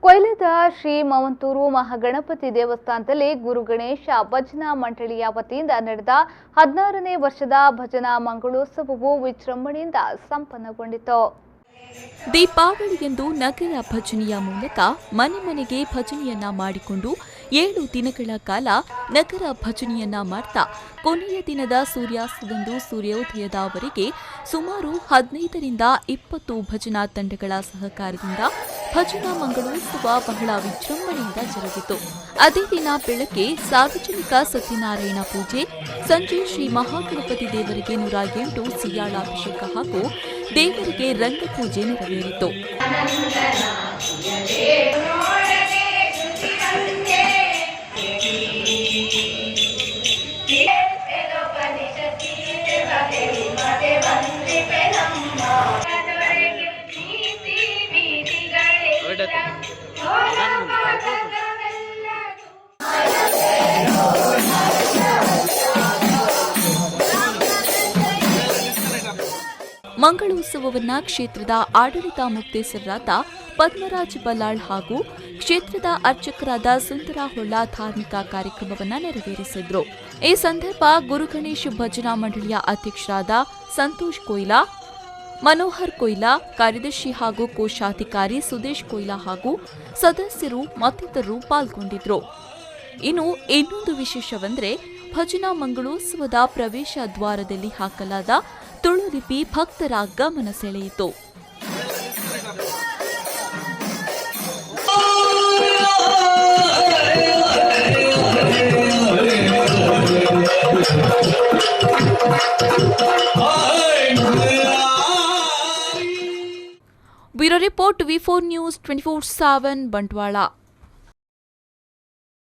ಕೊಯ್ಲದ ಶ್ರೀ ಮವಂತೂರು ಮಹಾಗಣಪತಿ ದೇವಸ್ಥಾನದಲ್ಲಿ ಗುರು ಗಣೇಶ ಭಜನಾ ಮಂಡಳಿಯ ವತಿಯಿಂದ ನಡೆದ 16ನೇ ವರ್ಷದ ಭಜನಾ ಮಂಗಳೋತ್ಸವವು ವಿಜೃಂಭಣೆಯಿಂದ ಸಂಪನ್ನಗೊಂಡಿತು. ದೀಪಾವಳಿಯಂದು ನಗರ ಭಜನೆಯ ಮೂಲಕ ಮನೆ ಮನೆಗೆ ಭಜನೆಯನ್ನ ಮಾಡಿಕೊಂಡು 7 ದಿನಗಳ ಕಾಲ ನಗರ ಭಜನೆಯನ್ನ ಮಾಡ್ತಾ ಕೊನೆಯ ದಿನದ ಸೂರ್ಯಾಸ್ತದಂದು ಸೂರ್ಯೋದಯದವರೆಗೆ ಸುಮಾರು 15 ರಿಂದ 20 ಭಜನಾ ತಂಡಗಳ ಸಹಕಾರದಿಂದ ಭಜನಾ ಮಂಗಳೋತ್ಸವ ಬಹಳ ವಿಜೃಂಭಣೆಯಿಂದ ಜರುಗಿತು. ಅದೇ ದಿನ ಬೆಳಗ್ಗೆ ಸಾರ್ವಜನಿಕ ಸತ್ಯನಾರಾಯಣ ಪೂಜೆ, ಸಂಜೆ ಶ್ರೀ ಮಹಾಗಣಪತಿ ದೇವರಿಗೆ 108 ಸಿಯಾಳಾಭಿಷೇಕ ಹಾಗೂ ದೇವರಿಗೆ ರಂಗಪೂಜೆ ನೆರವೇರಿತು. ಮಂಗಳೋತ್ಸವವನ್ನ ಕ್ಷೇತ್ರದ ಆಡಳಿತ ಮುಕ್ತೇಸರರಾದ ಪದ್ಮರಾಜ್ ಬಲ್ಲಾಳ್ ಹಾಗೂ ಕ್ಷೇತ್ರದ ಅರ್ಚಕರಾದ ಸುಂದರ ಹೊಳ್ಳ ಧಾರ್ಮಿಕ ಕಾರ್ಯಕ್ರಮವನ್ನು ನೆರವೇರಿಸಿದ್ರು. ಈ ಸಂದರ್ಭ ಗುರು ಗಣೇಶ್ ಭಜನಾ ಮಂಡಳಿಯ ಅಧ್ಯಕ್ಷರಾದ ಸಂತೋಷ್ ಕೊಯ್ಲಾ, ಮನೋಹರ್ ಕೊಯ್ಲಾ, ಕಾರ್ಯದರ್ಶಿ ಹಾಗೂ ಕೋಶಾಧಿಕಾರಿ ಸುದೇಶ್ ಕೊಯ್ಲಾ ಹಾಗೂ ಸದಸ್ಯರು ಮತ್ತಿತರರು ಪಾಲ್ಗೊಂಡಿದ್ರು. ಇನ್ನು ಇನ್ನೊಂದು ವಿಶೇಷವೆಂದರೆ ಭಜನಾ ಮಂಗಳೋತ್ಸವದ ಪ್ರವೇಶ ದ್ವಾರದಲ್ಲಿ ಹಾಕಲಾದ ತುಳುಲಿಪಿ ಭಕ್ತರ ಗಮನ ಸೆಳೆಯಿತು. Bureau report V4 news 24/7 Bantwal.